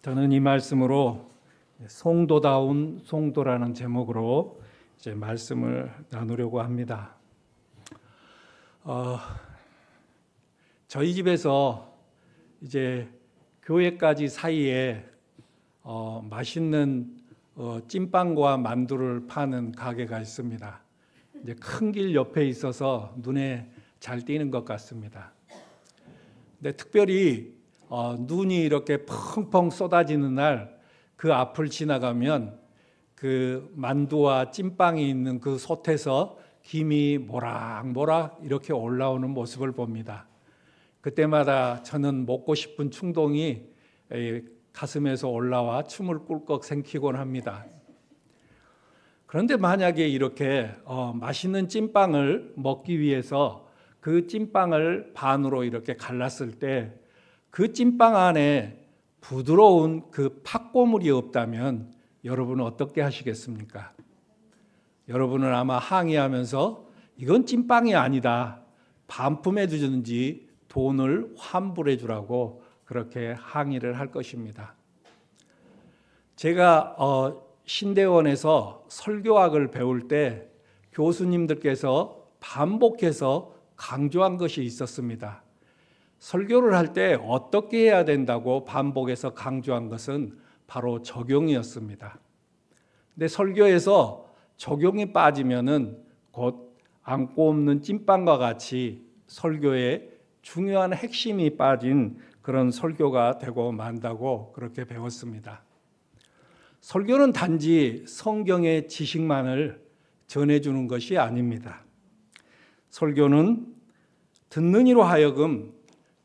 저는 이 말씀으로 송도다운 송도라는 제목으로 이제 말씀을 나누려고 합니다. 저희 집에서 이제 교회까지 사이에 맛있는 찐빵과 만두를 파는 가게가 있습니다. 이제 큰 길 옆에 있어서 눈에 잘 띄는 것 같습니다. 근데 특별히 눈이 이렇게 펑펑 쏟아지는 날 그 앞을 지나가면 그 만두와 찐빵이 있는 그 솥에서 김이 모락모락 이렇게 올라오는 모습을 봅니다. 그때마다 저는 먹고 싶은 충동이 가슴에서 올라와 춤을 꿀꺽 생기곤 합니다. 그런데 만약에 이렇게 맛있는 찐빵을 먹기 위해서 그 찐빵을 반으로 이렇게 갈랐을 때 그 찐빵 안에 부드러운 그 팥고물이 없다면 여러분은 어떻게 하시겠습니까? 여러분은 아마 항의하면서 이건 찐빵이 아니다, 반품해 주든지 돈을 환불해 주라고 그렇게 항의를 할 것입니다. 제가 신대원에서 설교학을 배울 때 교수님들께서 반복해서 강조한 것이 있었습니다. 설교를 할 때 어떻게 해야 된다고 반복해서 강조한 것은 바로 적용이었습니다. 근데 설교에서 적용이 빠지면은 곧 안고 없는 찐빵과 같이 설교에 중요한 핵심이 빠진 그런 설교가 되고 만다고 그렇게 배웠습니다. 설교는 단지 성경의 지식만을 전해주는 것이 아닙니다. 설교는 듣는 이로 하여금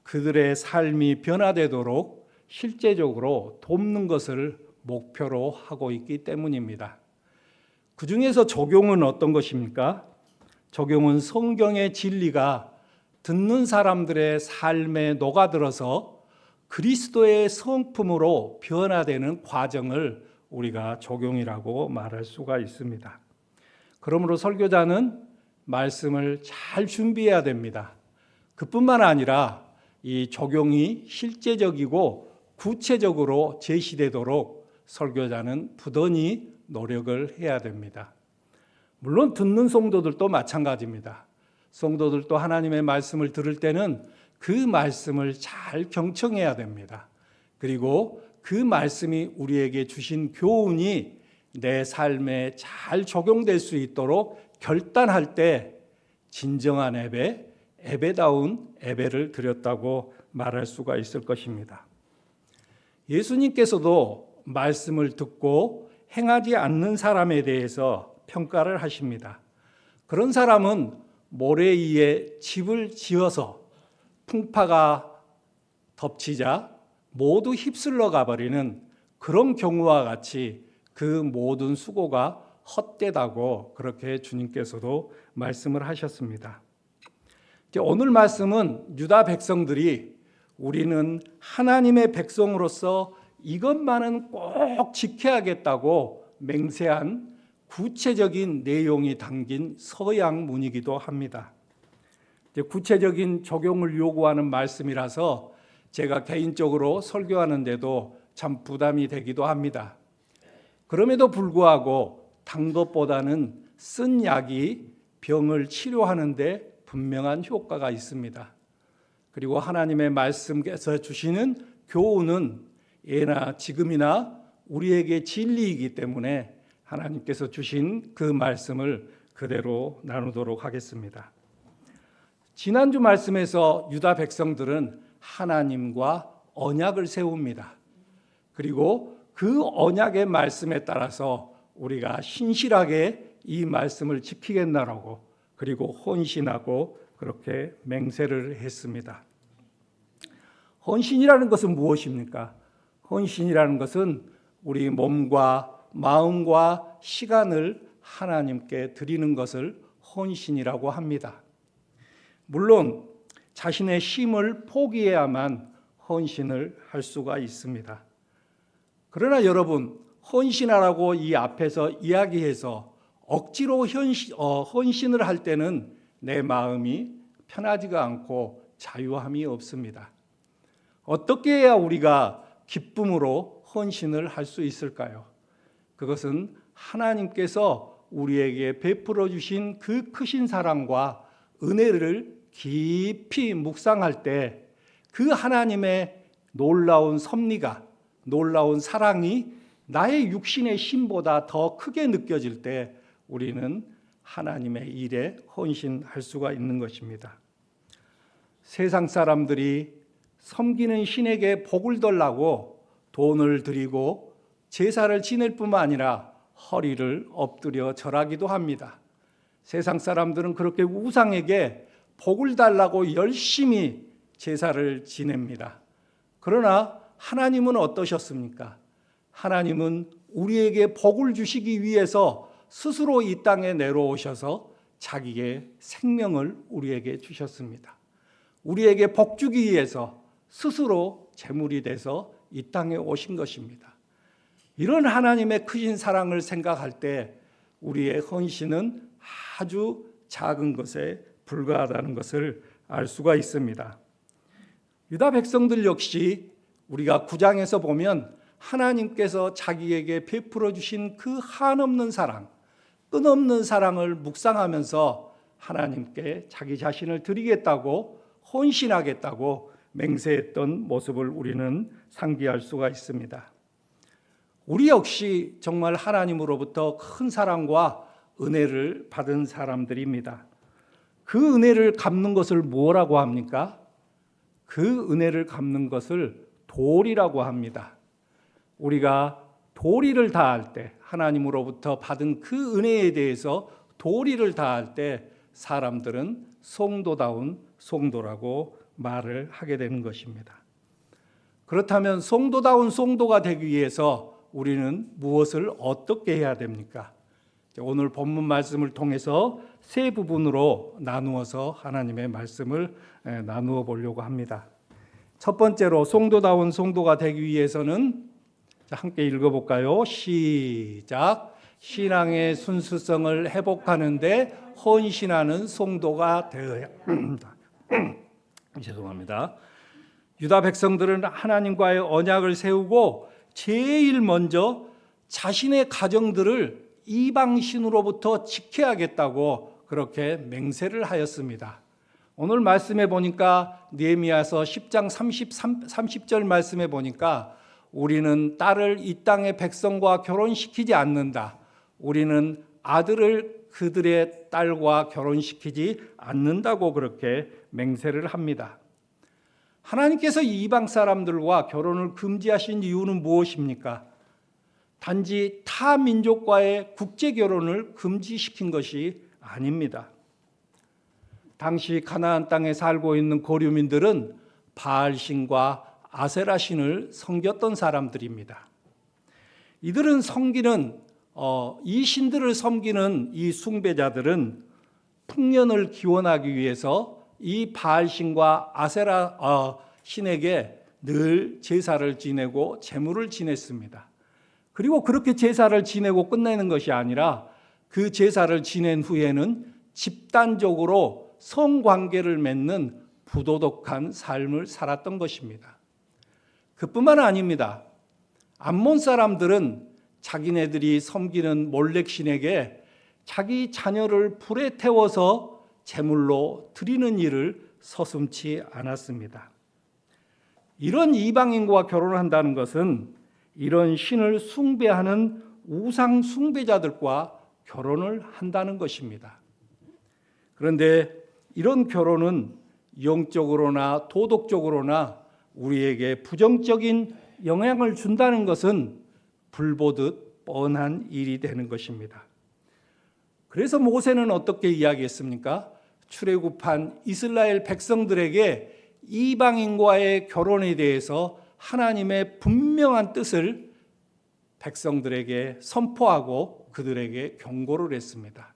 그들의 삶이 변화되도록 실제적으로 돕는 것을 목표로 하고 있기 때문입니다. 그 중에서 적용은 어떤 것입니까? 적용은 성경의 진리가 듣는 사람들의 삶에 녹아들어서 그리스도의 성품으로 변화되는 과정을 우리가 적용이라고 말할 수가 있습니다. 그러므로 설교자는 말씀을 잘 준비해야 됩니다. 그뿐만 아니라 이 적용이 실제적이고 구체적으로 제시되도록 설교자는 부단히 노력을 해야 됩니다. 물론 듣는 성도들도 마찬가지입니다. 성도들도 하나님의 말씀을 들을 때는 그 말씀을 잘 경청해야 됩니다. 그리고 그 말씀이 우리에게 주신 교훈이 내 삶에 잘 적용될 수 있도록 결단할 때 진정한 예배, 예배다운 예배를 드렸다고 말할 수가 있을 것입니다. 예수님께서도 말씀을 듣고 행하지 않는 사람에 대해서 평가를 하십니다. 그런 사람은 모래 위에 집을 지어서 풍파가 덮치자 모두 휩쓸러 가버리는 그런 경우와 같이 그 모든 수고가 헛되다고 그렇게 주님께서도 말씀을 하셨습니다. 오늘 말씀은 유다 백성들이 우리는 하나님의 백성으로서 이것만은 꼭 지켜야겠다고 맹세한 구체적인 내용이 담긴 서양문이기도 합니다. 구체적인 적용을 요구하는 말씀이라서 제가 개인적으로 설교하는데도 참 부담이 되기도 합니다. 그럼에도 불구하고 단 것보다는 쓴 약이 병을 치료하는 데 분명한 효과가 있습니다. 그리고 하나님의 말씀께서 주시는 교훈은 예나 지금이나 우리에게 진리이기 때문에 하나님께서 주신 그 말씀을 그대로 나누도록 하겠습니다. 지난주 말씀에서 유다 백성들은 하나님과 언약을 세웁니다. 그리고 그 언약의 말씀에 따라서 우리가 신실하게 이 말씀을 지키겠나라고 그리고 헌신하고 그렇게 맹세를 했습니다. 헌신이라는 것은 무엇입니까? 헌신이라는 것은 우리 몸과 마음과 시간을 하나님께 드리는 것을 헌신이라고 합니다. 물론 자신의 쉼을 포기해야만 헌신을 할 수가 있습니다. 그러나 여러분, 헌신하라고 이 앞에서 이야기해서 억지로 헌신을 할 때는 내 마음이 편하지가 않고 자유함이 없습니다. 어떻게 해야 우리가 기쁨으로 헌신을 할 수 있을까요? 그것은 하나님께서 우리에게 베풀어 주신 그 크신 사랑과 은혜를 깊이 묵상할 때 그 하나님의 놀라운 섭리가, 놀라운 사랑이 나의 육신의 힘보다 더 크게 느껴질 때 우리는 하나님의 일에 헌신할 수가 있는 것입니다. 세상 사람들이 섬기는 신에게 복을 달라고 돈을 드리고 제사를 지낼 뿐만 아니라 허리를 엎드려 절하기도 합니다. 세상 사람들은 그렇게 우상에게 복을 달라고 열심히 제사를 지냅니다. 그러나 하나님은 어떠셨습니까? 하나님은 우리에게 복을 주시기 위해서 스스로 이 땅에 내려오셔서 자기의 생명을 우리에게 주셨습니다. 우리에게 복 주기 위해서 스스로 제물이 돼서 이 땅에 오신 것입니다. 이런 하나님의 크신 사랑을 생각할 때 우리의 헌신은 아주 작은 것에 불과하다는 것을 알 수가 있습니다. 유다 백성들 역시 우리가 9장에서 보면 하나님께서 자기에게 베풀어 주신 그 한없는 사랑, 끝없는 사랑을 묵상하면서 하나님께 자기 자신을 드리겠다고 헌신하겠다고 맹세했던 모습을 우리는 상기할 수가 있습니다. 우리 역시 정말 하나님으로부터 큰 사랑과 은혜를 받은 사람들입니다. 그 은혜를 갚는 것을 뭐라고 합니까? 그 은혜를 갚는 것을 도리라고 합니다. 우리가 도리를 다할 때, 하나님으로부터 받은 그 은혜에 대해서 도리를 다할 때 사람들은 성도다운 성도라고 말을 하게 되는 것입니다. 그렇다면 성도다운 성도가 되기 위해서 우리는 무엇을 어떻게 해야 됩니까? 오늘 본문 말씀을 통해서 세 부분으로 나누어서 하나님의 말씀을 나누어 보려고 합니다. 첫 번째로 성도다운 성도가 되기 위해서는 함께 읽어볼까요? 시작. 신앙의 순수성을 회복하는데 헌신하는 성도가 되어야 합니다. 죄송합니다. 유다 백성들은 하나님과의 언약을 세우고 제일 먼저 자신의 가정들을 이방신으로부터 지켜야겠다고 그렇게 맹세를 하였습니다. 오늘 말씀해 보니까 느헤미야서 10장 30절 말씀해 보니까 우리는 딸을 이 땅의 백성과 결혼시키지 않는다. 우리는 아들을 그들의 딸과 결혼시키지 않는다고 그렇게 맹세를 합니다. 하나님께서 이방 사람들과 결혼을 금지하신 이유는 무엇입니까? 단지 타 민족과의 국제 결혼을 금지시킨 것이 아닙니다. 당시 가나안 땅에 살고 있는 고류민들은 바알신과 아세라신을 섬겼던 사람들입니다. 이들은 이 신들을 섬기는 이 숭배자들은 풍년을 기원하기 위해서 이 바알신과 아세라 신에게 늘 제사를 지내고 제물을 지냈습니다. 그리고 그렇게 제사를 지내고 끝내는 것이 아니라 그 제사를 지낸 후에는 집단적으로 성관계를 맺는 부도덕한 삶을 살았던 것입니다. 그뿐만 아닙니다. 암몬 사람들은 자기네들이 섬기는 몰렉신에게 자기 자녀를 불에 태워서 제물로 드리는 일을 서슴지 않았습니다. 이런 이방인과 결혼을 한다는 것은 이런 신을 숭배하는 우상 숭배자들과 결혼을 한다는 것입니다. 그런데 이런 결혼은 영적으로나 도덕적으로나 우리에게 부정적인 영향을 준다는 것은 불보듯 뻔한 일이 되는 것입니다. 그래서 모세는 어떻게 이야기했습니까? 출애굽한 이스라엘 백성들에게 이방인과의 결혼에 대해서 하나님의 분명한 뜻을 백성들에게 선포하고 그들에게 경고를 했습니다.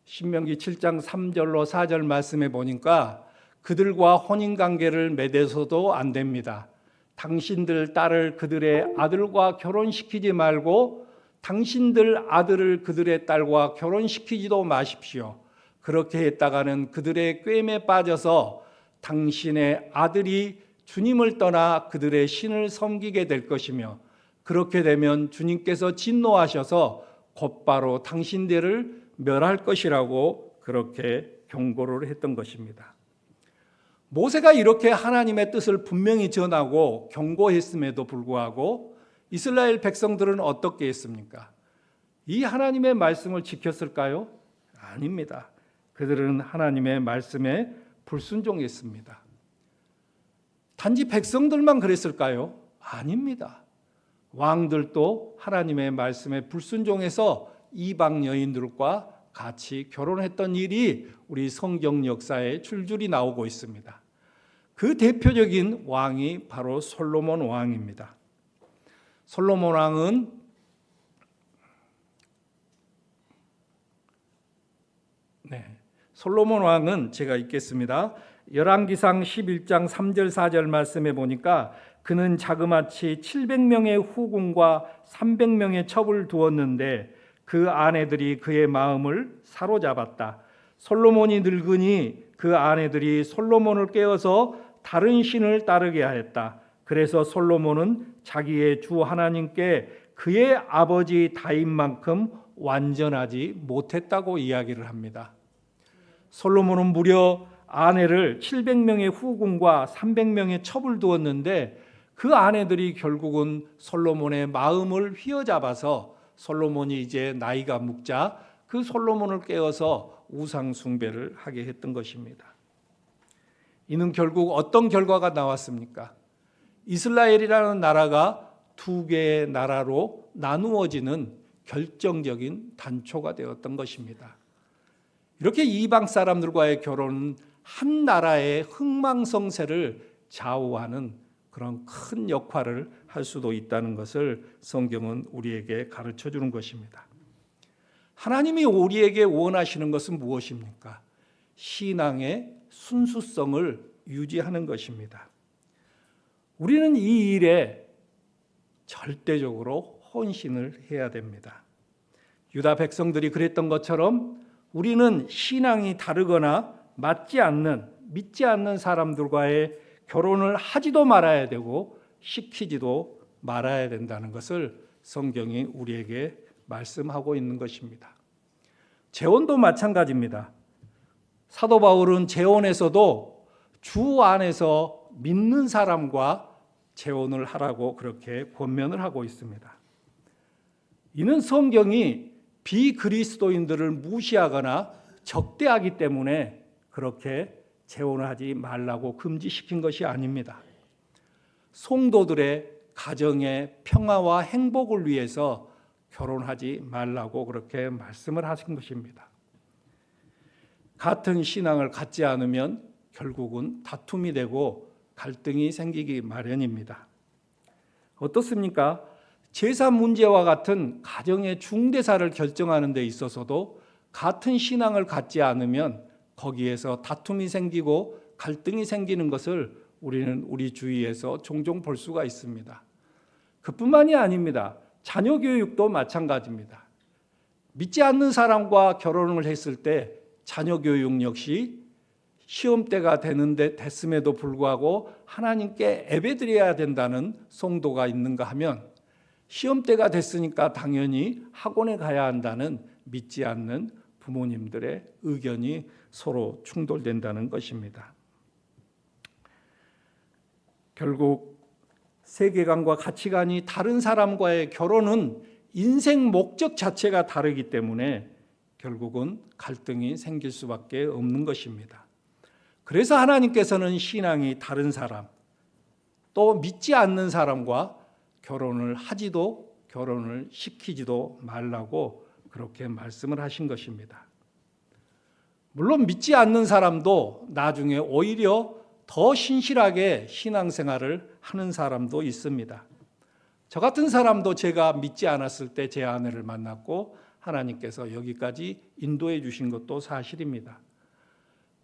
신명기 7장 3절로 4절 말씀해 보니까 그들과 혼인관계를 맺어서도 안 됩니다. 당신들 딸을 그들의 아들과 결혼시키지 말고 당신들 아들을 그들의 딸과 결혼시키지도 마십시오. 그렇게 했다가는 그들의 꾀임에 빠져서 당신의 아들이 주님을 떠나 그들의 신을 섬기게 될 것이며 그렇게 되면 주님께서 진노하셔서 곧바로 당신들을 멸할 것이라고 그렇게 경고를 했던 것입니다. 모세가 이렇게 하나님의 뜻을 분명히 전하고 경고했음에도 불구하고 이스라엘 백성들은 어떻게 했습니까? 이 하나님의 말씀을 지켰을까요? 아닙니다. 그들은 하나님의 말씀에 불순종했습니다. 단지 백성들만 그랬을까요? 아닙니다. 왕들도 하나님의 말씀에 불순종해서 이방 여인들과 같이 결혼했던 일이 우리 성경 역사에 줄줄이 나오고 있습니다. 그 대표적인 왕이 바로 솔로몬 왕입니다. 솔로몬 왕은 제가 읽겠습니다. 열왕기상 11장 3절 4절 말씀에 보니까 그는 자그마치 700명의 후궁과 300명의 첩을 두었는데 그 아내들이 그의 마음을 사로잡았다. 솔로몬이 늙으니 그 아내들이 솔로몬을 깨워서 다른 신을 따르게 하였다. 그래서 솔로몬은 자기의 주 하나님께 그의 아버지 다윗만큼 완전하지 못했다고 이야기를 합니다. 솔로몬은 무려 아내를 700명의 후궁과 300명의 첩을 두었는데 그 아내들이 결국은 솔로몬의 마음을 휘어잡아서 솔로몬이 이제 나이가 묵자 그 솔로몬을 깨워서 우상 숭배를 하게 했던 것입니다. 이는 결국 어떤 결과가 나왔습니까? 이스라엘이라는 나라가 두 개의 나라로 나누어지는 결정적인 단초가 되었던 것입니다. 이렇게 이방 사람들과의 결혼은 한 나라의 흥망성쇠를 좌우하는 그런 큰 역할을 할 수도 있다는 것을 성경은 우리에게 가르쳐 주는 것입니다. 하나님이 우리에게 원하시는 것은 무엇입니까? 신앙의 순수성을 유지하는 것입니다. 우리는 이 일에 절대적으로 헌신을 해야 됩니다. 유다 백성들이 그랬던 것처럼 우리는 신앙이 다르거나 맞지 않는, 믿지 않는 사람들과의 결혼을 하지도 말아야 되고 시키지도 말아야 된다는 것을 성경이 우리에게 말씀하고 있는 것입니다. 재혼도 마찬가지입니다. 사도 바울은 재혼에서도 주 안에서 믿는 사람과 재혼을 하라고 그렇게 권면을 하고 있습니다. 이는 성경이 비그리스도인들을 무시하거나 적대하기 때문에 그렇게 재혼을 하지 말라고 금지시킨 것이 아닙니다. 성도들의 가정의 평화와 행복을 위해서 결혼하지 말라고 그렇게 말씀을 하신 것입니다. 같은 신앙을 갖지 않으면 결국은 다툼이 되고 갈등이 생기기 마련입니다. 어떻습니까? 제사 문제와 같은 가정의 중대사를 결정하는 데 있어서도 같은 신앙을 갖지 않으면 거기에서 다툼이 생기고 갈등이 생기는 것을 우리는 우리 주위에서 종종 볼 수가 있습니다. 그뿐만이 아닙니다. 자녀 교육도 마찬가지입니다. 믿지 않는 사람과 결혼을 했을 때 자녀 교육 역시 시험 때가 되는데 됐음에도 불구하고 하나님께 예배드려야 된다는 성도가 있는가 하면 시험 때가 됐으니까 당연히 학원에 가야 한다는 믿지 않는 부모님들의 의견이 서로 충돌된다는 것입니다. 결국 세계관과 가치관이 다른 사람과의 결혼은 인생 목적 자체가 다르기 때문에 결국은 갈등이 생길 수밖에 없는 것입니다. 그래서 하나님께서는 신앙이 다른 사람, 또 믿지 않는 사람과 결혼을 하지도 결혼을 시키지도 말라고 그렇게 말씀을 하신 것입니다. 물론 믿지 않는 사람도 나중에 오히려 더 신실하게 신앙생활을 하는 사람도 있습니다. 저 같은 사람도 제가 믿지 않았을 때 제 아내를 만났고 하나님께서 여기까지 인도해 주신 것도 사실입니다.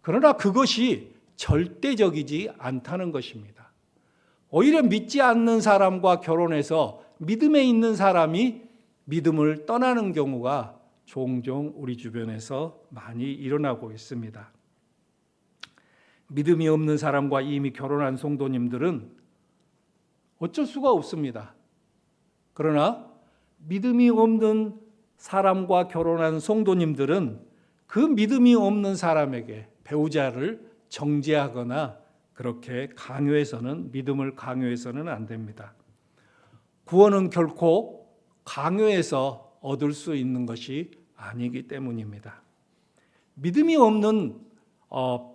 그러나 그것이 절대적이지 않다는 것입니다. 오히려 믿지 않는 사람과 결혼해서 믿음에 있는 사람이 믿음을 떠나는 경우가 종종 우리 주변에서 많이 일어나고 있습니다. 믿음이 없는 사람과 이미 결혼한 성도님들은 어쩔 수가 없습니다. 그러나 믿음이 없는 사람과 결혼한 성도님들은 그 믿음이 없는 사람에게 배우자를 정죄하거나 그렇게 믿음을 강요해서는 안 됩니다. 구원은 결코 강요해서 얻을 수 있는 것이 아니기 때문입니다. 믿음이 없는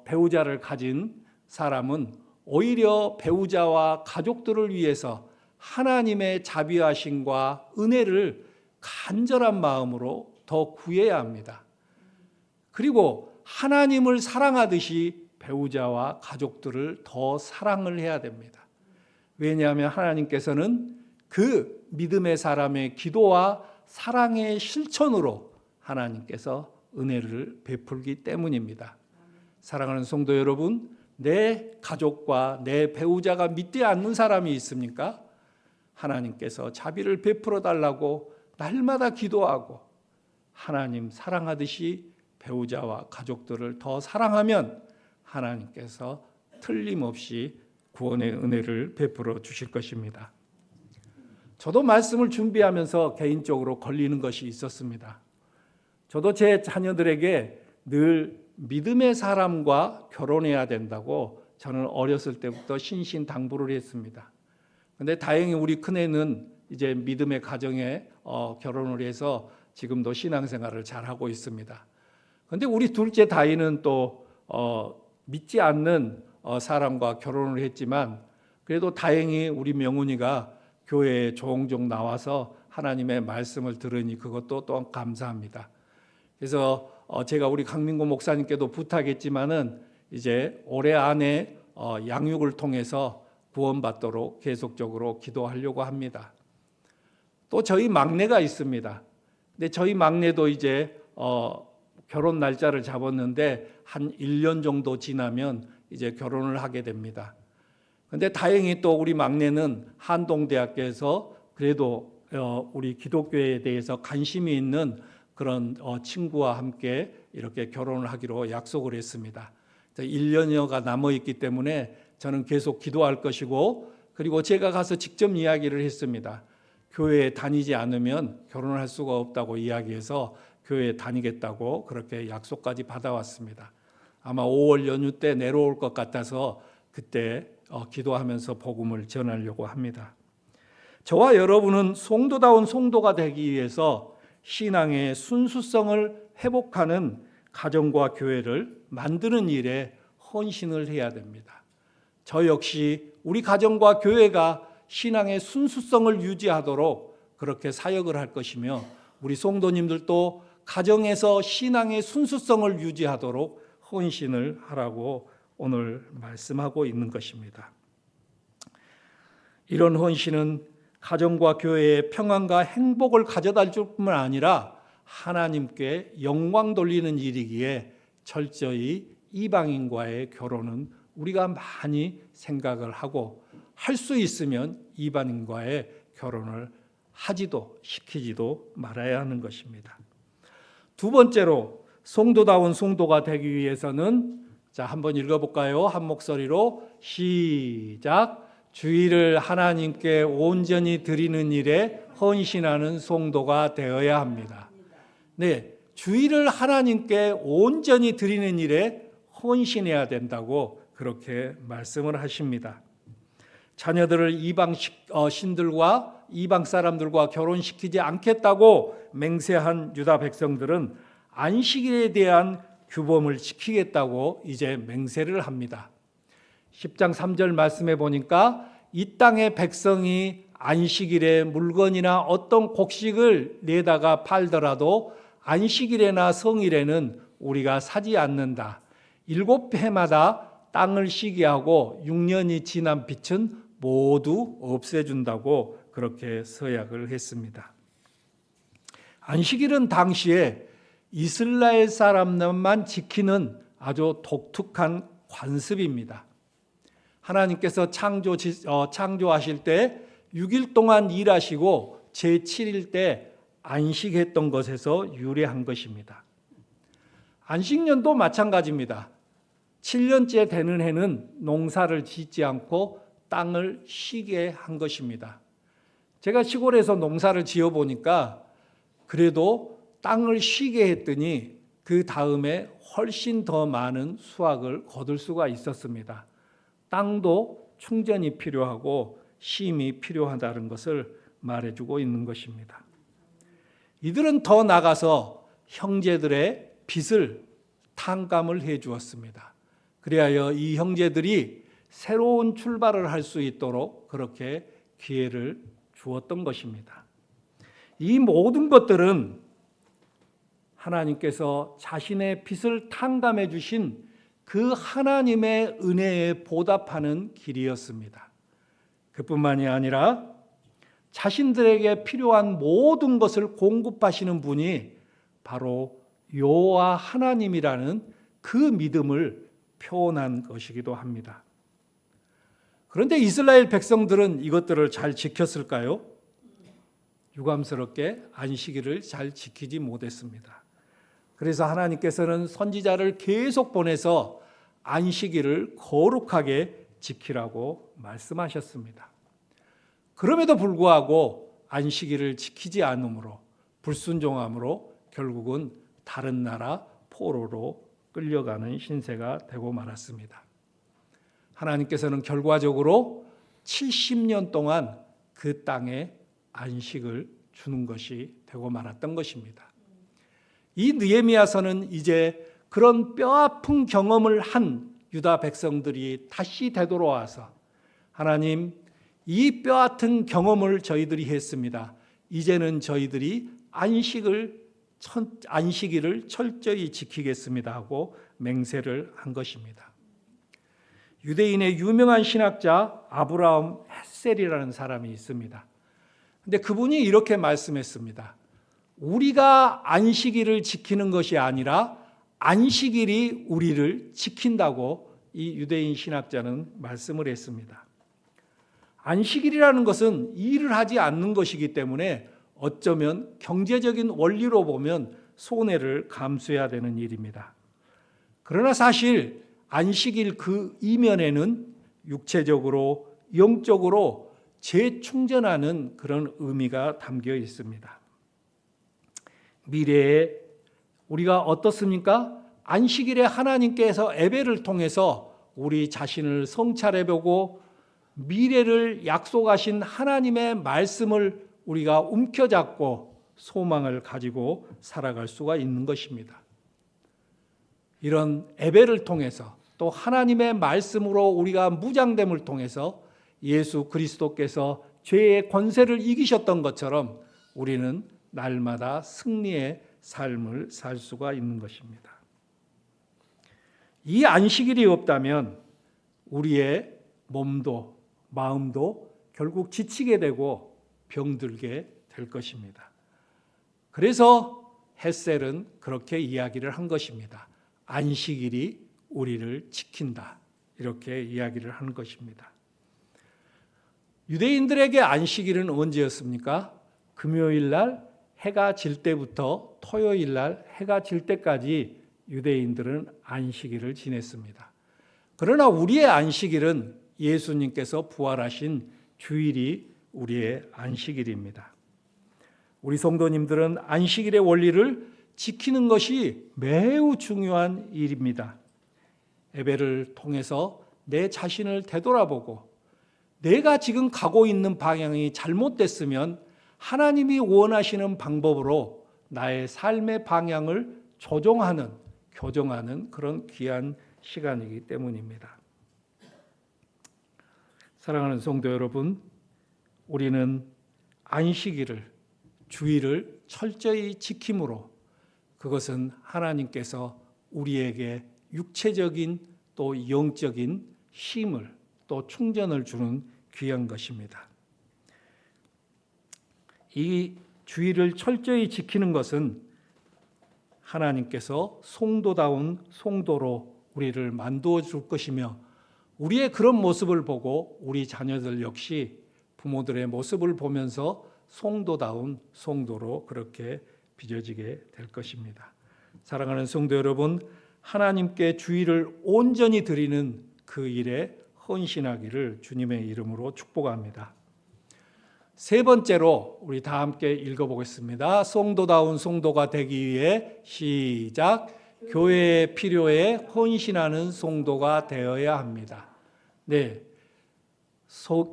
배우자를 가진 사람은 오히려 배우자와 가족들을 위해서 하나님의 자비하심과 은혜를 간절한 마음으로 더 구해야 합니다. 그리고 하나님을 사랑하듯이 배우자와 가족들을 더 사랑을 해야 됩니다. 왜냐하면 하나님께서는 그 믿음의 사람의 기도와 사랑의 실천으로 하나님께서 은혜를 베풀기 때문입니다. 사랑하는 성도 여러분, 내 가족과 내 배우자가 믿지 않는 사람이 있습니까? 하나님께서 자비를 베풀어 달라고 날마다 기도하고 하나님 사랑하듯이 배우자와 가족들을 더 사랑하면 하나님께서 틀림없이 구원의 은혜를 베풀어 주실 것입니다. 저도 말씀을 준비하면서 개인적으로 걸리는 것이 있었습니다. 저도 제 자녀들에게 늘 믿음의 사람과 결혼해야 된다고 저는 어렸을 때부터 신신당부를 했습니다. 그런데 다행히 우리 큰애는 이제 믿음의 가정에 결혼을 해서 지금도 신앙생활을 잘하고 있습니다. 그런데 우리 둘째 다이는 또 믿지 않는 사람과 결혼을 했지만 그래도 다행히 우리 명훈이가 교회에 종종 나와서 하나님의 말씀을 들으니 그것도 또 감사합니다. 그래서 제가 우리 강민구 목사님께도 부탁했지만은 이제 올해 안에 양육을 통해서 구원받도록 계속적으로 기도하려고 합니다. 또 저희 막내가 있습니다. 근데 저희 막내도 이제 결혼 날짜를 잡았는데 한 1년 정도 지나면 이제 결혼을 하게 됩니다. 그런데 다행히 또 우리 막내는 한동대학교에서 그래도 우리 기독교에 대해서 관심이 있는 그런 친구와 함께 이렇게 결혼을 하기로 약속을 했습니다. 1년여가 남아있기 때문에 저는 계속 기도할 것이고 그리고 제가 가서 직접 이야기를 했습니다. 교회에 다니지 않으면 결혼을 할 수가 없다고 이야기해서 교회에 다니겠다고 그렇게 약속까지 받아왔습니다. 아마 5월 연휴 때 내려올 것 같아서 그때 기도하면서 복음을 전하려고 합니다. 저와 여러분은 성도다운 성도가 되기 위해서 신앙의 순수성을 회복하는 가정과 교회를 만드는 일에 헌신을 해야 됩니다. 저 역시 우리 가정과 교회가 신앙의 순수성을 유지하도록 그렇게 사역을 할 것이며 우리 성도님들도 가정에서 신앙의 순수성을 유지하도록 헌신을 하라고 오늘 말씀하고 있는 것입니다. 이런 헌신은 가정과 교회에 평안과 행복을 가져다 줄 뿐만 아니라 하나님께 영광 돌리는 일이기에 철저히 이방인과의 결혼은 우리가 많이 생각을 하고 할 수 있으면 이방인과의 결혼을 하지도 시키지도 말아야 하는 것입니다. 두 번째로 성도다운 성도가 되기 위해서는 한번 읽어볼까요? 한 목소리로 시작. 주의를 하나님께 온전히 드리는 일에 헌신하는 성도가 되어야 합니다. 네, 주의를 하나님께 온전히 드리는 일에 헌신해야 된다고 그렇게 말씀을 하십니다. 자녀들을 이방 신들과 이방 사람들과 결혼시키지 않겠다고 맹세한 유다 백성들은 안식일에 대한 규범을 지키겠다고 이제 맹세를 합니다. 10장 3절 말씀에 보니까 이 땅의 백성이 안식일에 물건이나 어떤 곡식을 내다가 팔더라도 안식일에나 성일에는 우리가 사지 않는다. 7해마다 땅을 쉬게 하고 6년이 지난 빚은 모두 없애준다고 그렇게 서약을 했습니다. 안식일은 당시에 이스라엘 사람만 지키는 아주 독특한 관습입니다. 하나님께서 창조하실 때 6일 동안 일하시고 제7일 때 안식했던 것에서 유래한 것입니다. 안식년도 마찬가지입니다. 7년째 되는 해는 농사를 짓지 않고 땅을 쉬게 한 것입니다. 제가 시골에서 농사를 지어보니까 그래도 땅을 쉬게 했더니 그 다음에 훨씬 더 많은 수확을 거둘 수가 있었습니다. 땅도 충전이 필요하고 쉼이 필요하다는 것을 말해주고 있는 것입니다. 이들은 더 나가서 형제들의 빚을 탕감을 해 주었습니다. 그리하여 이 형제들이 새로운 출발을 할 수 있도록 그렇게 기회를 주었던 것입니다. 이 모든 것들은 하나님께서 자신의 빚을 탕감해 주신 그 하나님의 은혜에 보답하는 길이었습니다. 그뿐만이 아니라 자신들에게 필요한 모든 것을 공급하시는 분이 바로 여호와 하나님이라는 그 믿음을 표현한 것이기도 합니다. 그런데 이스라엘 백성들은 이것들을 잘 지켰을까요? 유감스럽게 안식일을 잘 지키지 못했습니다. 그래서 하나님께서는 선지자를 계속 보내서 안식일을 거룩하게 지키라고 말씀하셨습니다. 그럼에도 불구하고 안식일을 지키지 않으므로 불순종함으로 결국은 다른 나라 포로로 끌려가는 신세가 되고 말았습니다. 하나님께서는 결과적으로 70년 동안 그 땅에 안식을 주는 것이 되고 말았던 것입니다. 이 느헤미야서는 이제 그런 뼈아픈 경험을 한 유다 백성들이 다시 되돌아와서 하나님, 이 뼈아픈 경험을 저희들이 했습니다. 이제는 저희들이 안식일을 철저히 지키겠습니다 하고 맹세를 한 것입니다. 유대인의 유명한 신학자 아브라함 헷셀이라는 사람이 있습니다. 근데 그분이 이렇게 말씀했습니다. 우리가 안식일을 지키는 것이 아니라 안식일이 우리를 지킨다고 이 유대인 신학자는 말씀을 했습니다. 안식일이라는 것은 일을 하지 않는 것이기 때문에 어쩌면 경제적인 원리로 보면 손해를 감수해야 되는 일입니다. 그러나 사실 안식일 그 이면에는 육체적으로 영적으로 재충전하는 그런 의미가 담겨 있습니다. 미래에 우리가 어떻습니까? 안식일에 하나님께서 예배를 통해서 우리 자신을 성찰해보고 미래를 약속하신 하나님의 말씀을 우리가 움켜잡고 소망을 가지고 살아갈 수가 있는 것입니다. 이런 예배를 통해서 또 하나님의 말씀으로 우리가 무장됨을 통해서 예수 그리스도께서 죄의 권세를 이기셨던 것처럼 우리는 날마다 승리의 삶을 살 수가 있는 것입니다. 이 안식일이 없다면 우리의 몸도 마음도 결국 지치게 되고 병들게 될 것입니다. 그래서 헷셀은 그렇게 이야기를 한 것입니다. 안식일이 우리를 지킨다. 이렇게 이야기를 하는 것입니다. 유대인들에게 안식일은 언제였습니까? 금요일 날 해가 질 때부터 토요일 날 해가 질 때까지 유대인들은 안식일을 지냈습니다. 그러나 우리의 안식일은 예수님께서 부활하신 주일이 우리의 안식일입니다. 우리 성도님들은 안식일의 원리를 지키는 것이 매우 중요한 일입니다. 예배를 통해서 내 자신을 되돌아보고 내가 지금 가고 있는 방향이 잘못됐으면 하나님이 원하시는 방법으로 나의 삶의 방향을 조정하는, 교정하는 그런 귀한 시간이기 때문입니다. 사랑하는 성도 여러분, 우리는 안식일을, 주일을 철저히 지킴으로 그것은 하나님께서 우리에게 육체적인 또 영적인 힘을 또 충전을 주는 귀한 것입니다. 이 주일을 철저히 지키는 것은 하나님께서 송도다운 송도로 우리를 만들어 줄 것이며 우리의 그런 모습을 보고 우리 자녀들 역시 부모들의 모습을 보면서 송도다운 송도로 그렇게 빚어지게 될 것입니다. 사랑하는 성도 여러분, 하나님께 주의를 온전히 드리는 그 일에 헌신하기를 주님의 이름으로 축복합니다. 세 번째로 우리 다 함께 읽어보겠습니다. 성도다운 성도가 되기 위해 시작. 교회의 필요에 헌신하는 성도가 되어야 합니다. 네,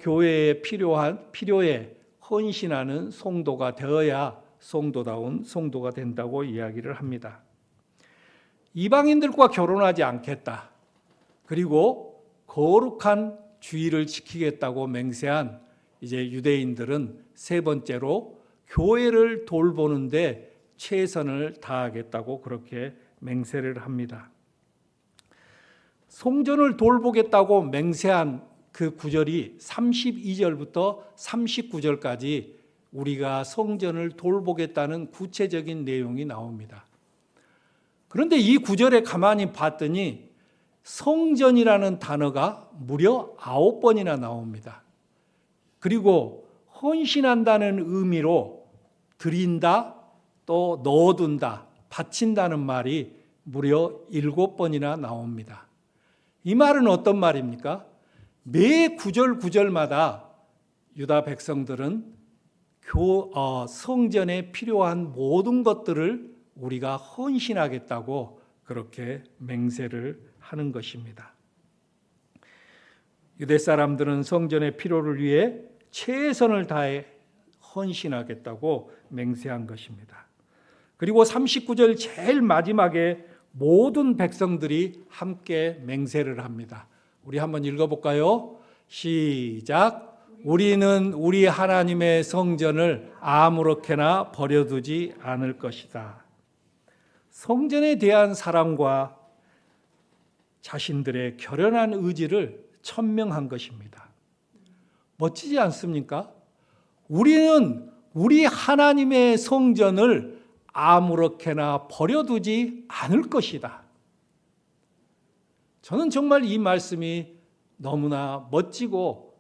교회의 필요에 헌신하는 성도가 되어야 성도다운 성도가 된다고 이야기를 합니다. 이방인들과 결혼하지 않겠다. 그리고 거룩한 주의를 지키겠다고 맹세한 이제 유대인들은 세 번째로 교회를 돌보는데 최선을 다하겠다고 그렇게 맹세를 합니다. 성전을 돌보겠다고 맹세한 그 구절이 32절부터 39절까지 우리가 성전을 돌보겠다는 구체적인 내용이 나옵니다. 그런데 이 구절에 가만히 봤더니 성전이라는 단어가 무려 9번이나 나옵니다. 그리고 헌신한다는 의미로 드린다, 또 넣어둔다, 바친다는 말이 무려 7번이나 나옵니다. 이 말은 어떤 말입니까? 매 구절 구절마다 유다 백성들은 성전에 필요한 모든 것들을 우리가 헌신하겠다고 그렇게 맹세를 하는 것입니다. 유대 사람들은 성전의 필요를 위해 최선을 다해 헌신하겠다고 맹세한 것입니다. 그리고 39절 제일 마지막에 모든 백성들이 함께 맹세를 합니다. 우리 한번 읽어볼까요? 시작. 우리는 우리 하나님의 성전을 아무렇게나 버려두지 않을 것이다. 성전에 대한 사랑과 자신들의 결연한 의지를 천명한 것입니다. 멋지지 않습니까? 우리는 우리 하나님의 성전을 아무렇게나 버려두지 않을 것이다. 저는 정말 이 말씀이 너무나 멋지고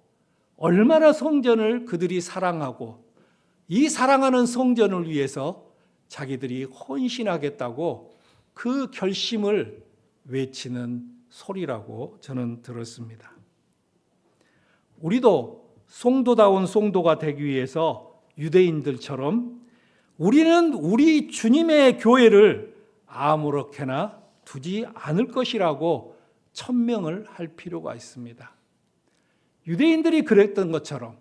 얼마나 성전을 그들이 사랑하고 이 사랑하는 성전을 위해서 자기들이 헌신하겠다고 그 결심을 외치는 소리라고 저는 들었습니다. 우리도 성도다운 성도가 되기 위해서 유대인들처럼 우리는 우리 주님의 교회를 아무렇게나 두지 않을 것이라고 천명을 할 필요가 있습니다. 유대인들이 그랬던 것처럼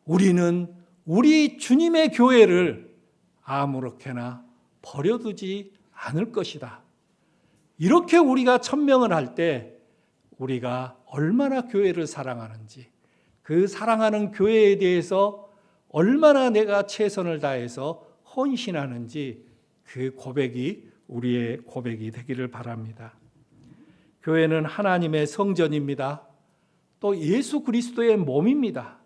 우리는 우리 주님의 교회를 아무렇게나 버려두지 않을 것이다. 이렇게 우리가 천명을 할 때 우리가 얼마나 교회를 사랑하는지, 그 사랑하는 교회에 대해서 얼마나 내가 최선을 다해서 헌신하는지 그 고백이 우리의 고백이 되기를 바랍니다. 교회는 하나님의 성전입니다. 또 예수 그리스도의 몸입니다.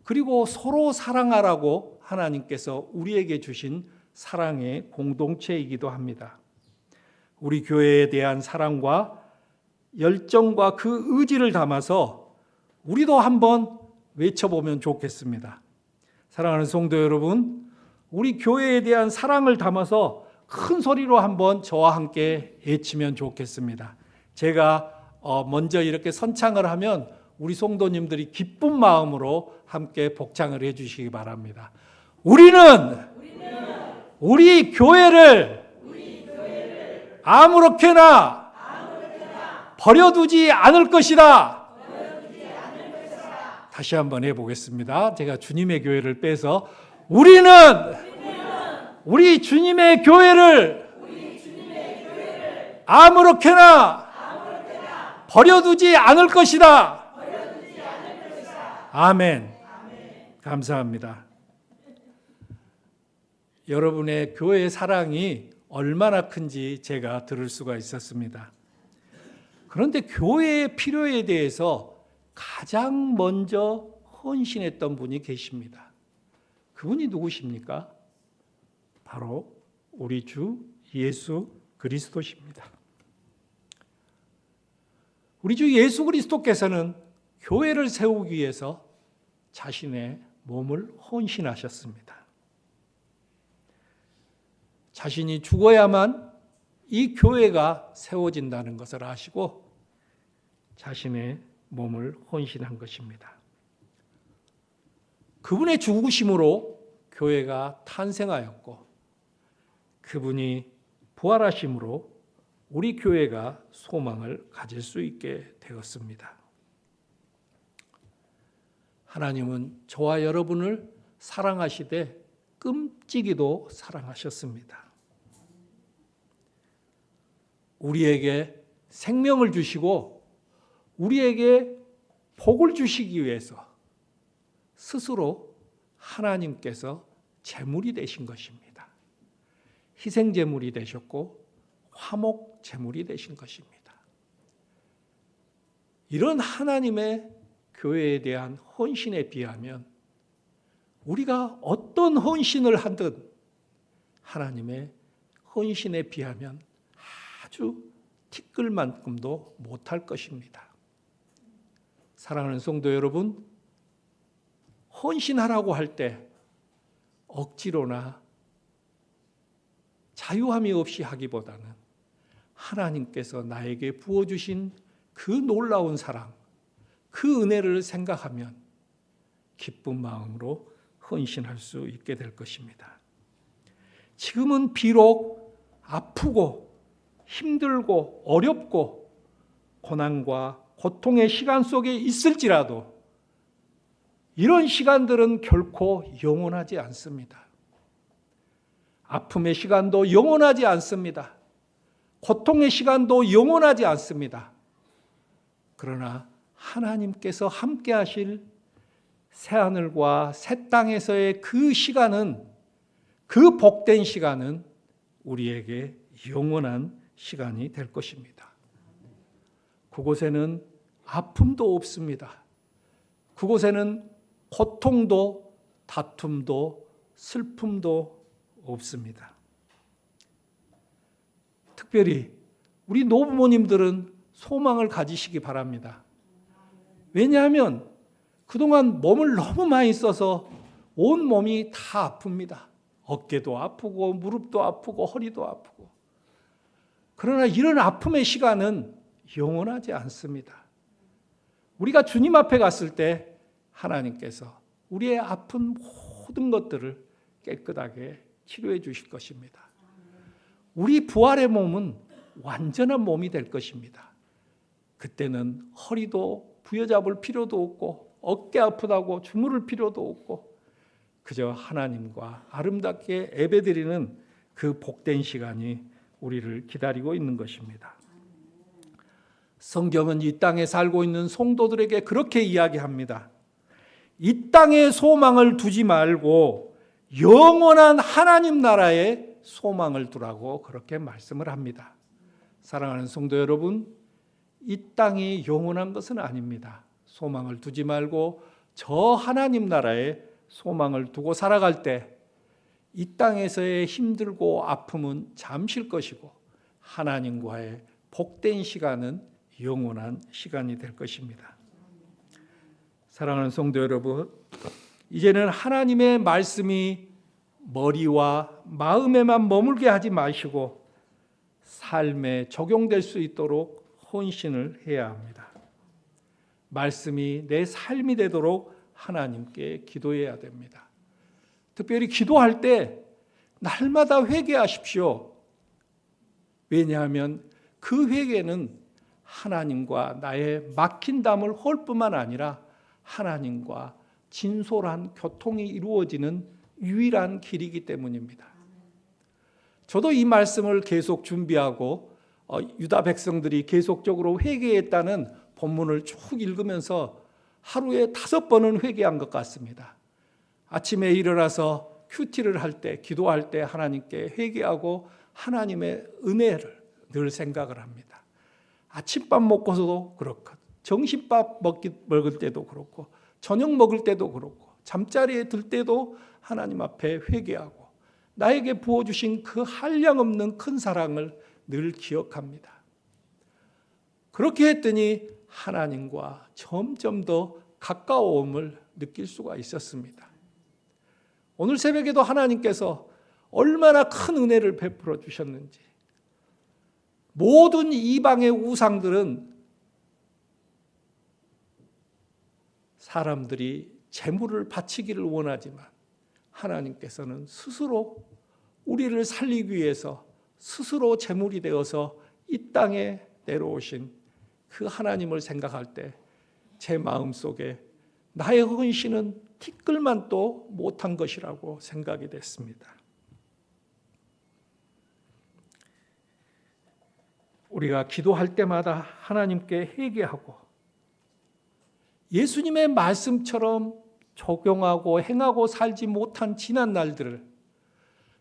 그리고 서로 사랑하라고 하나님께서 우리에게 주신 사랑의 공동체이기도 합니다. 우리 교회에 대한 사랑과 열정과 그 의지를 담아서 우리도 한번 외쳐보면 좋겠습니다. 사랑하는 성도 여러분, 우리 교회에 대한 사랑을 담아서 큰 소리로 한번 저와 함께 외치면 좋겠습니다. 제가 먼저 이렇게 선창을 하면 우리 성도님들이 기쁜 마음으로 함께 복창을 해 주시기 바랍니다. 우리는 우리 교회를 아무렇게나 버려두지 않을 것이다. 다시 한번 해보겠습니다. 제가 주님의 교회를 빼서 우리는 우리 주님의 교회를 아무렇게나 버려두지 않을 것이다. 아멘. 감사합니다. 여러분의 교회 사랑이 얼마나 큰지 제가 들을 수가 있었습니다. 그런데 교회의 필요에 대해서 가장 먼저 헌신했던 분이 계십니다. 그분이 누구십니까? 바로 우리 주 예수 그리스도십니다. 우리 주 예수 그리스도께서는 교회를 세우기 위해서 자신의 몸을 헌신하셨습니다. 자신이 죽어야만 이 교회가 세워진다는 것을 아시고 자신의 몸을 헌신한 것입니다. 그분의 죽으심으로 교회가 탄생하였고 그분이 부활하심으로 우리 교회가 소망을 가질 수 있게 되었습니다. 하나님은 저와 여러분을 사랑하시되 끔찍이도 사랑하셨습니다. 우리에게 생명을 주시고 우리에게 복을 주시기 위해서 스스로 하나님께서 제물이 되신 것입니다. 희생 제물이 되셨고 화목 제물이 되신 것입니다. 이런 하나님의 교회에 대한 헌신에 비하면 우리가 어떤 헌신을 하든 하나님의 헌신에 비하면 아주 티끌만큼도 못할 것입니다. 사랑하는 성도 여러분, 헌신하라고 할 때 억지로나 자유함이 없이 하기보다는 하나님께서 나에게 부어주신 그 놀라운 사랑, 그 은혜를 생각하면 기쁜 마음으로 헌신할 수 있게 될 것입니다. 지금은 비록 아프고 힘들고 어렵고 고난과 고통의 시간 속에 있을지라도 이런 시간들은 결코 영원하지 않습니다. 아픔의 시간도 영원하지 않습니다. 고통의 시간도 영원하지 않습니다. 그러나 하나님께서 함께 하실 새하늘과 새 땅에서의 그 시간은, 그 복된 시간은 우리에게 영원한 시간이 될 것입니다. 그곳에는 아픔도 없습니다. 그곳에는 고통도 다툼도 슬픔도 없습니다. 특별히 우리 노부모님들은 소망을 가지시기 바랍니다. 왜냐하면 그동안 몸을 너무 많이 써서 온 몸이 다 아픕니다. 어깨도 아프고 무릎도 아프고 허리도 아프고. 그러나 이런 아픔의 시간은 영원하지 않습니다. 우리가 주님 앞에 갔을 때 하나님께서 우리의 아픈 모든 것들을 깨끗하게 치료해 주실 것입니다. 우리 부활의 몸은 완전한 몸이 될 것입니다. 그때는 허리도 부여잡을 필요도 없고 어깨 아프다고 주무를 필요도 없고 그저 하나님과 아름답게 예배드리는 그 복된 시간이 우리를 기다리고 있는 것입니다. 성경은 이 땅에 살고 있는 성도들에게 그렇게 이야기합니다. 이 땅에 소망을 두지 말고 영원한 하나님 나라에 소망을 두라고 그렇게 말씀을 합니다. 사랑하는 성도 여러분, 이 땅이 영원한 것은 아닙니다. 소망을 두지 말고 저 하나님 나라에 소망을 두고 살아갈 때 이 땅에서의 힘들고 아픔은 잠실 것이고 하나님과의 복된 시간은 영원한 시간이 될 것입니다. 사랑하는 성도 여러분, 이제는 하나님의 말씀이 머리와 마음에만 머물게 하지 마시고 삶에 적용될 수 있도록 헌신을 해야 합니다. 말씀이 내 삶이 되도록 하나님께 기도해야 됩니다. 특별히 기도할 때 날마다 회개하십시오. 왜냐하면 그 회개는 하나님과 나의 막힌 담을 헐 뿐만 아니라 하나님과 진솔한 교통이 이루어지는 유일한 길이기 때문입니다. 저도 이 말씀을 계속 준비하고 유다 백성들이 계속적으로 회개했다는 본문을 쭉 읽으면서 하루에 5번은 회개한 것 같습니다. 아침에 일어나서 큐티를 할 때, 기도할 때 하나님께 회개하고 하나님의 은혜를 늘 생각을 합니다. 아침밥 먹고서도 그렇고, 점심밥 먹을 때도 그렇고, 저녁 먹을 때도 그렇고, 잠자리에 들 때도 하나님 앞에 회개하고 나에게 부어주신 그 한량없는 큰 사랑을 늘 기억합니다. 그렇게 했더니 하나님과 점점 더 가까움을 느낄 수가 있었습니다. 오늘 새벽에도 하나님께서 얼마나 큰 은혜를 베풀어 주셨는지, 모든 이방의 우상들은 사람들이 재물을 바치기를 원하지만 하나님께서는 스스로 우리를 살리기 위해서 스스로 재물이 되어서 이 땅에 내려오신 그 하나님을 생각할 때 제 마음속에 나의 헌신은 티끌만도 못한 것이라고 생각이 됐습니다. 우리가 기도할 때마다 하나님께 회개하고 예수님의 말씀처럼 적용하고 행하고 살지 못한 지난 날들을,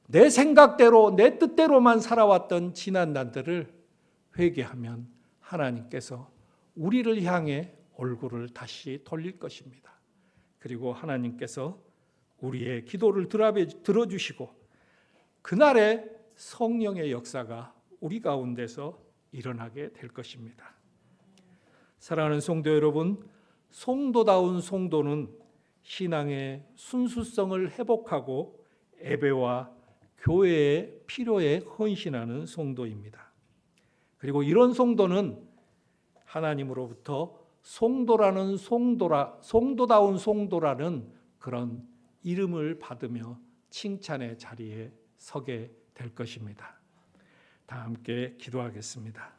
내 생각대로 내 뜻대로만 살아왔던 지난 날들을 회개하면 하나님께서 우리를 향해 얼굴을 다시 돌릴 것입니다. 그리고 하나님께서 우리의 기도를 들어주시고 그날에 성령의 역사가 우리 가운데서 일어나게 될 것입니다. 사랑하는 성도 여러분, 성도다운 성도는 신앙의 순수성을 회복하고 예배와 교회의 필요에 헌신하는 성도입니다. 그리고 이런 성도는 하나님으로부터 성도다운 성도라는 그런 이름을 받으며 칭찬의 자리에 서게 될 것입니다. 다 함께 기도하겠습니다.